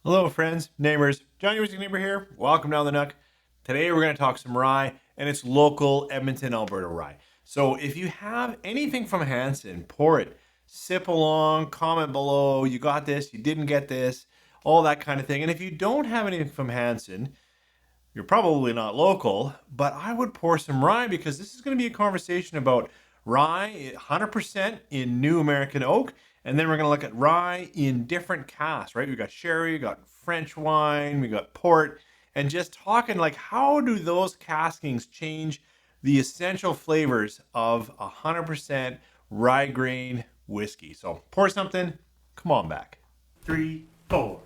Hello, friends, neighbors. John, your music neighbor here. Welcome down the Nook. Today we're going to talk some rye, and it's local Edmonton, Alberta rye. So if you have anything from Hansen, pour it, sip along, comment below. You got this, you didn't get this, all that kind of thing. And if you don't have anything from Hansen, you're probably not local, but I would pour some rye because this is going to be a conversation about rye 100% in new American oak. And then we're going to look at rye in different casks, right? We got sherry, we got French wine, we got port, and just talking like how do those caskings change the essential flavors of 100% rye grain whiskey. So pour something, come on back. 3, 4.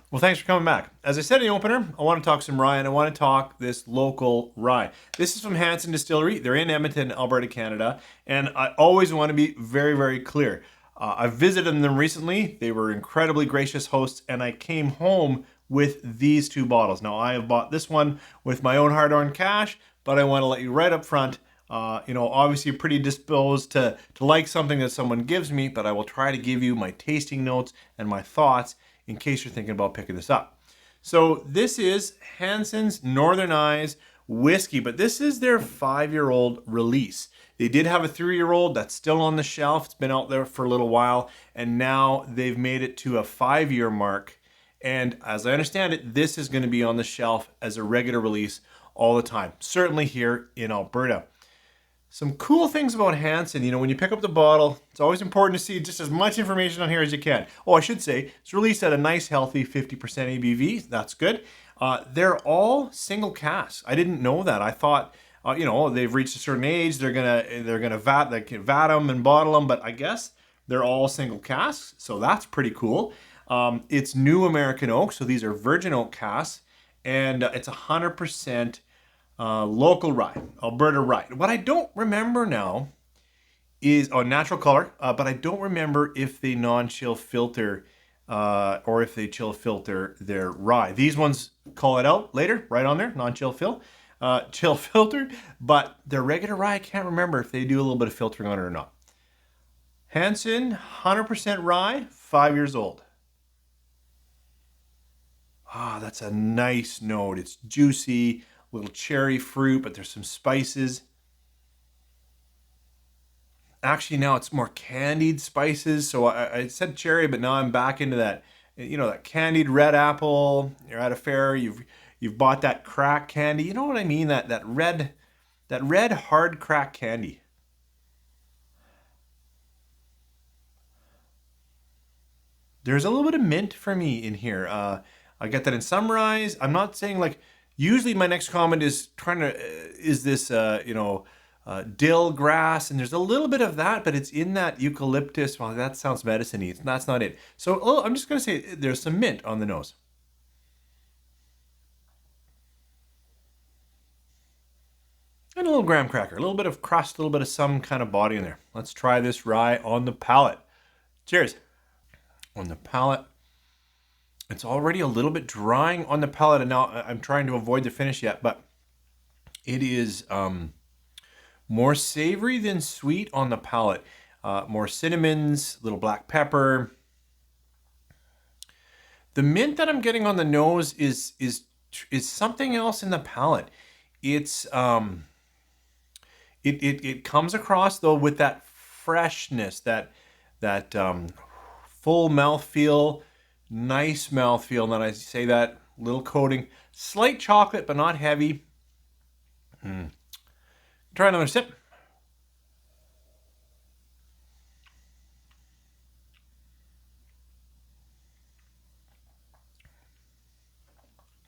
Well, thanks for coming back. As I said in the opener, I want to talk some rye, and I want to talk this local rye. This is from Hansen Distillery. They're in Edmonton, Alberta, Canada, and I always want to be very, very clear. I've visited them recently. They were incredibly gracious hosts, and I came home with these two bottles. Now, I have bought this one with my own hard-earned cash, but I want to let you right up front, obviously pretty disposed to like something that someone gives me, but I will try to give you my tasting notes and my thoughts in case you're thinking about picking this up. So this is Hansen's Northern Eyes whiskey, but this is their 5-year-old release. They did have a 3-year-old that's still on the shelf. It's been out there for a little while, and now they've made it to a 5-year mark. And as I understand it, this is going to be on the shelf as a regular release all the time, certainly here in Alberta. Some cool things about Hansen, when you pick up the bottle, it's always important to see just as much information on here as you can. Oh, I should say, it's released at a nice, healthy 50% ABV. That's good. They're all single casks. I didn't know that. I thought, they've reached a certain age, they're gonna vat them and bottle them, but I guess they're all single casks, so that's pretty cool. It's new American oak, so these are virgin oak casks, and it's 100% local rye, Alberta rye. What I don't remember now is natural color, but I don't remember if they non-chill filter or if they chill filter their rye. These ones call it out later, right on there, non-chill chill filtered, but their regular rye, I can't remember if they do a little bit of filtering on it or not. Hansen, 100% rye, 5 years old. That's a nice note. It's juicy, little cherry fruit, but there's some spices. Actually, now it's more candied spices. So I said cherry, but now I'm back into that, that candied red apple. You're at a fair, you've bought that crack candy. You know what I mean? That red hard crack candy. There's a little bit of mint for me in here. I get that in some rye. I'm not saying like. Usually my next comment is is this, dill grass, and there's a little bit of that, but it's in that eucalyptus. Well, that sounds medicine-y. That's not it. So I'm just going to say there's some mint on the nose. And a little graham cracker, a little bit of crust, a little bit of some kind of body in there. Let's try this rye on the palate. Cheers. On the palate. It's already a little bit drying on the palate, and now I'm trying to avoid the finish yet, but it is more savory than sweet on the palate. More cinnamons, little black pepper. The mint that I'm getting on the nose is something else in the palate. It's it comes across though with that freshness, that full mouthfeel. Nice mouthfeel, and then I say that little coating, slight chocolate, but not heavy. Try another sip.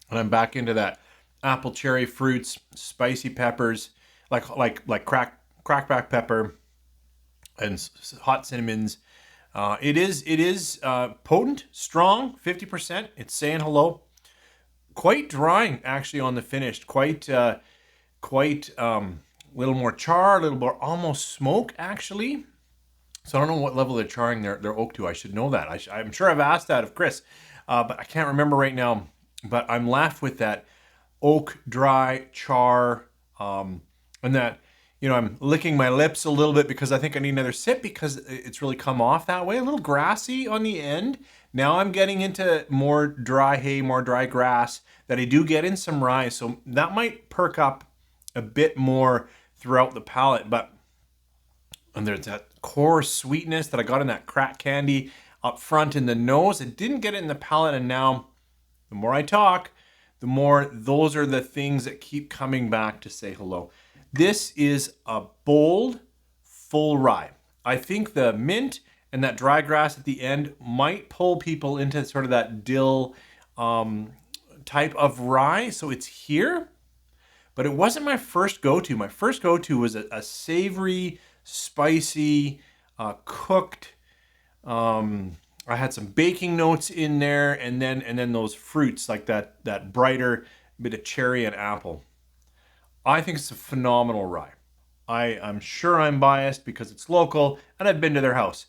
And I'm back into that apple cherry fruits, spicy peppers, like crack black pepper, and hot cinnamons. It is potent, strong, 50%. It's saying hello. Quite drying actually on the finish. Quite little more char, a little more almost smoke actually. So I don't know what level they're charring their oak to. I should know that. I'm sure I've asked that of Chris, but I can't remember right now. But I'm left with that oak dry char, and that, I'm licking my lips a little bit because I think I need another sip because it's really come off that way. A little grassy on the end. Now I'm getting into more dry hay, more dry grass that I do get in some rye. So that might perk up a bit more throughout the palate. And there's that core sweetness that I got in that crack candy up front in the nose. I didn't get it in the palate, and now the more I talk, the more those are the things that keep coming back to say hello. This is a bold, full rye. I think the mint and that dry grass at the end might pull people into sort of that dill type of rye. So it's here, but it wasn't my first go-to. My first go-to was a savory, spicy, cooked. I had some baking notes in there, and then those fruits like that brighter bit of cherry and apple. I think it's a phenomenal rye. I'm sure I'm biased because it's local and I've been to their house,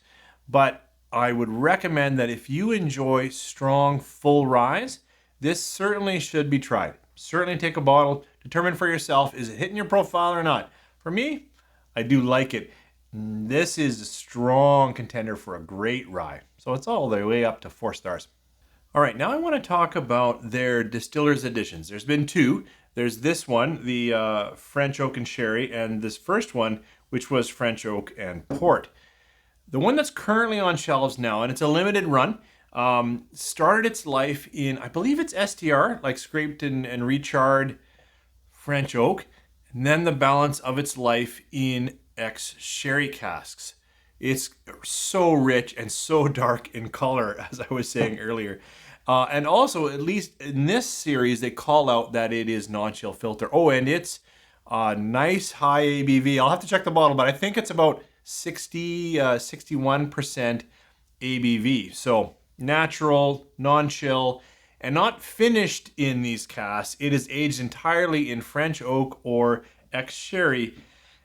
but I would recommend that if you enjoy strong, full ryes, this certainly should be tried. Certainly take a bottle, determine for yourself, is it hitting your profile or not? For me, I do like it. This is a strong contender for a great rye. So it's all the way up to 4 stars. All right, now I want to talk about their distiller's editions. There's been 2. There's this one, the French oak and sherry, and this first one, which was French oak and port. The one that's currently on shelves now, and it's a limited run, started its life in, I believe it's STR, like scraped and recharred French oak, and then the balance of its life in ex-sherry casks. It's so rich and so dark in color, as I was saying earlier. And also, at least in this series, they call out that it is non-chill filter. Oh, and it's nice high ABV. I'll have to check the bottle, but I think it's about 61% ABV. So natural, non-chill, and not finished in these casks. It is aged entirely in French oak or ex-sherry,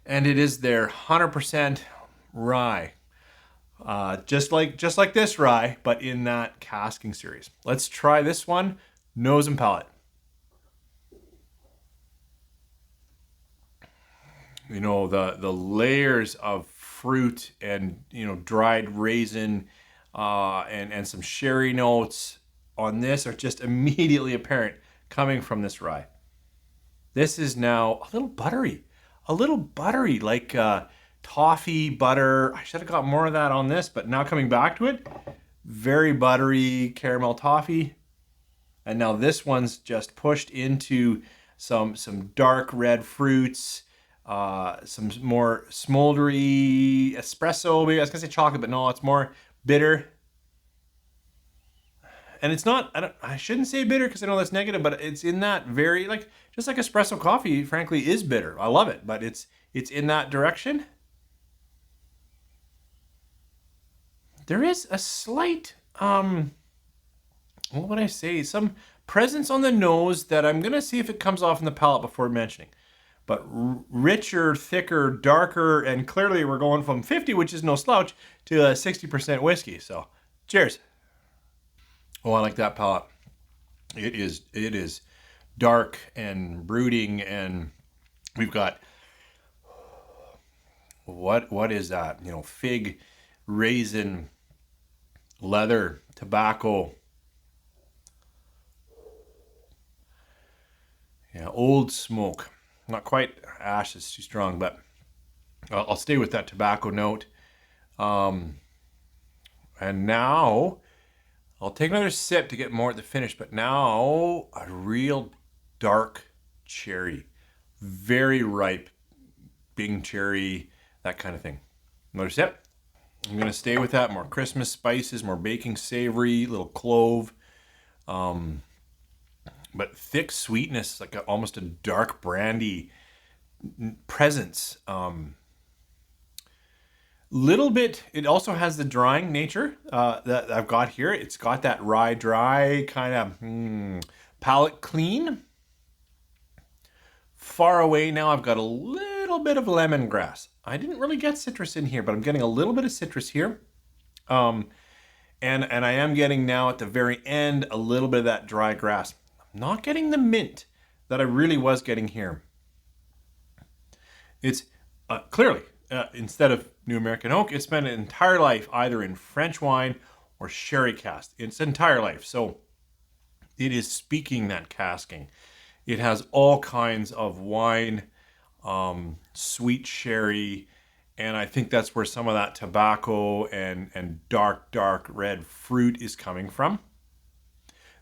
and it is their 100% rye. Just like this rye, but in that casking series. Let's try this one, nose and palate. The layers of fruit and dried raisin and some sherry notes on this are just immediately apparent coming from this rye. This is now a little buttery, like toffee butter. I should have got more of that on this, but now coming back to it, very buttery caramel toffee. And now this one's just pushed into some dark red fruits, some more smoldery espresso. Maybe I was gonna say chocolate, but no, it's more bitter. And it's not, I shouldn't say bitter because I know that's negative, but it's in that very, just like espresso coffee, frankly, is bitter. I love it, but it's in that direction. There is a slight, what would I say? Some presence on the nose that I'm going to see if it comes off in the palate before mentioning. But richer, thicker, darker, and clearly we're going from 50, which is no slouch, to 60% whiskey. So, cheers. Oh, I like that palate. It is dark and brooding, and we've got, what is that? Fig, raisin, leather, tobacco. Yeah, old smoke. Not quite ash, is too strong, but I'll stay with that tobacco note. And now I'll take another sip to get more at the finish, but now a real dark cherry. Very ripe, Bing cherry, that kind of thing. Another sip. I'm going to stay with that. More Christmas spices, more baking savory, little clove. But thick sweetness, like almost a dark brandy presence. Little bit, it also has the drying nature that I've got here. It's got that rye dry kind of palate clean. Far away now, I've got a little bit of lemongrass. I didn't really get citrus in here, but I'm getting a little bit of citrus here. And I am getting now at the very end a little bit of that dry grass. I'm not getting the mint that I really was getting here. It's clearly, instead of New American Oak, it's spent an entire life either in French wine or sherry cask. Its entire life. So it is speaking that casking. It has all kinds of wine, sweet sherry, and I think that's where some of that tobacco and dark red fruit is coming from.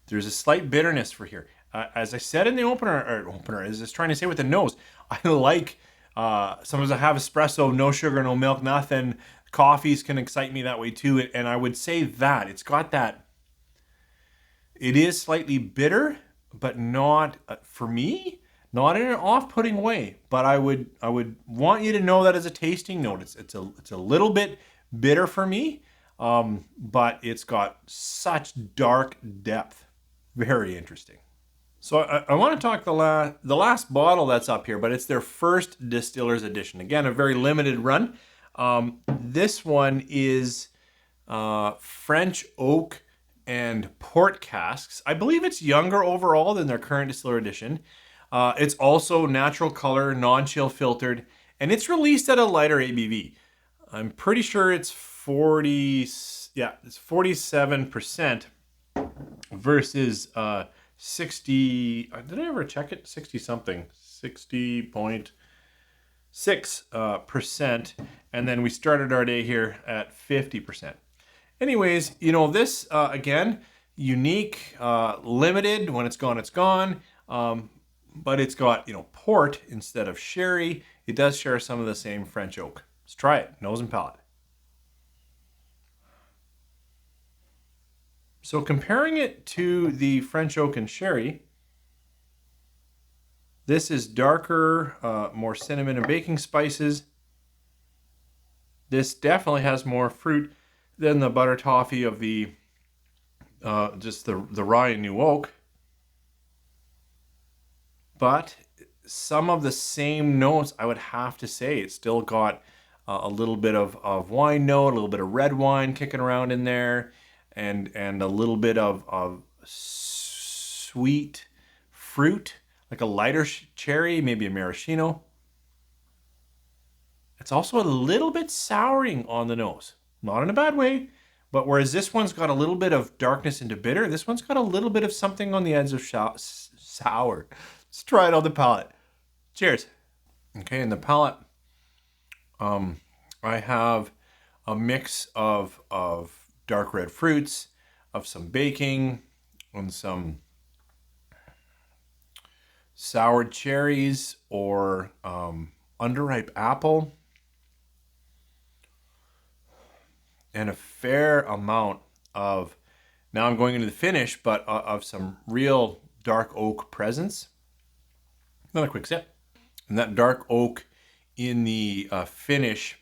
There's a slight bitterness for here. As I said in the opener, is just trying to say with the nose, I like, sometimes I have espresso, no sugar, no milk, nothing. Coffees can excite me that way too. And I would say that it's got that, it is slightly bitter, but not, for me, not in an off-putting way. But I would want you to know that as a tasting note. It's a little bit bitter for me, but it's got such dark depth. Very interesting. So I want to talk the last bottle that's up here, but it's their first Distiller's Edition. Again, a very limited run. This one is French oak and port casks. I believe it's younger overall than their current Distiller Edition. It's also natural color, non-chill filtered, and it's released at a lighter ABV. I'm pretty sure it's 47% versus 60. Did I ever check it? 60 something, 60.6%, and then we started our day here at 50%. Anyways, this again, unique, limited. When it's gone, it's gone. But it's got, port instead of sherry. It does share some of the same French oak. Let's try it, nose and palate. So comparing it to the French oak and sherry, this is darker, more cinnamon and baking spices. This definitely has more fruit than the butter toffee of the just the rye and new oak. But some of the same notes, I would have to say, it's still got a little bit of wine note, a little bit of red wine kicking around in there, and a little bit of sweet fruit, like a lighter cherry, maybe a maraschino. It's also a little bit souring on the nose. Not in a bad way, but whereas this one's got a little bit of darkness into bitter, this one's got a little bit of something on the edge of sour. Let's try it on the palate. Cheers. Okay, in the palate, I have a mix of dark red fruits, of some baking, and some soured cherries or underripe apple, and a fair amount of, now I'm going into the finish, but of some real dark oak presence. Another quick sip. And that dark oak in the finish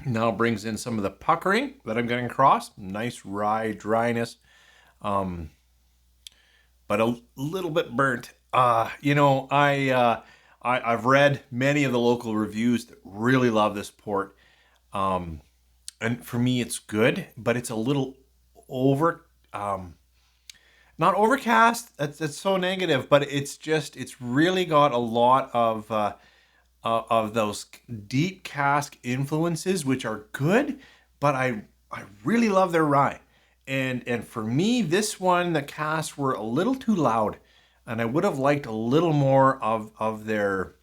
now brings in some of the puckering that I'm getting across. Nice rye dryness, but a little bit burnt. I've read many of the local reviews that really love this port. And for me, it's good, but it's a little not overcast. That's so negative, but it's really got a lot of those deep cask influences, which are good, but I really love their rye. And for me, this one, the casks were a little too loud, and I would have liked a little more of their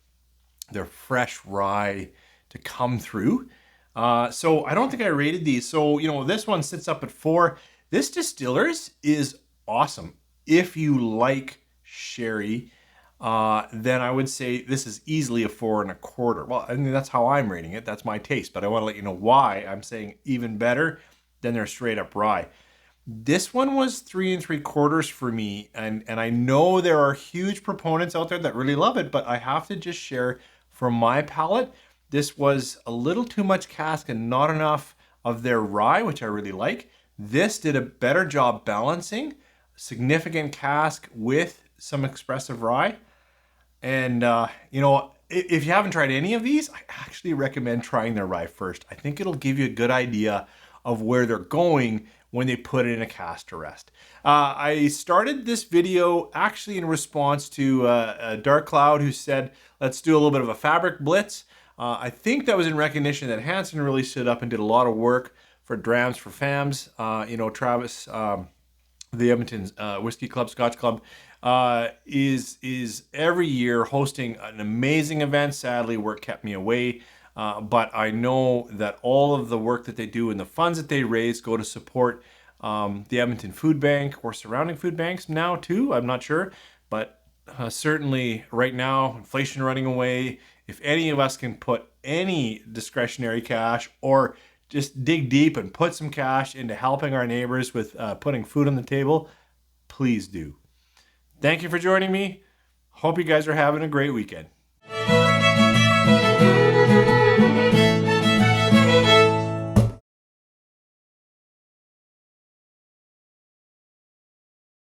fresh rye to come through. So I don't think I rated these. So, this one sits up at 4. This Distillers is awesome. If you like sherry, then I would say this is easily a 4.25. Well, I mean, that's how I'm rating it. That's my taste, but I want to let you know why I'm saying even better than their straight up rye. This one was 3.75 for me, and I know there are huge proponents out there that really love it, but I have to just share from my palate, this was a little too much cask and not enough of their rye, which I really like. This did a better job balancing significant cask with some expressive rye. And, if you haven't tried any of these, I actually recommend trying their rye first. I think it'll give you a good idea of where they're going when they put it in a cask to rest. I started this video actually in response to a Dark Cloud who said, let's do a little bit of a fabric blitz. I think that was in recognition that Hansen really stood up and did a lot of work for Drams for Fams. Travis, the Edmonton Whiskey Club, Scotch Club, is every year hosting an amazing event. Sadly, work kept me away. But I know that all of the work that they do and the funds that they raise go to support the Edmonton Food Bank or surrounding food banks now too. I'm not sure. But certainly right now, inflation running away. If any of us can put any discretionary cash or just dig deep and put some cash into helping our neighbors with putting food on the table, please do. Thank you for joining me. Hope you guys are having a great weekend.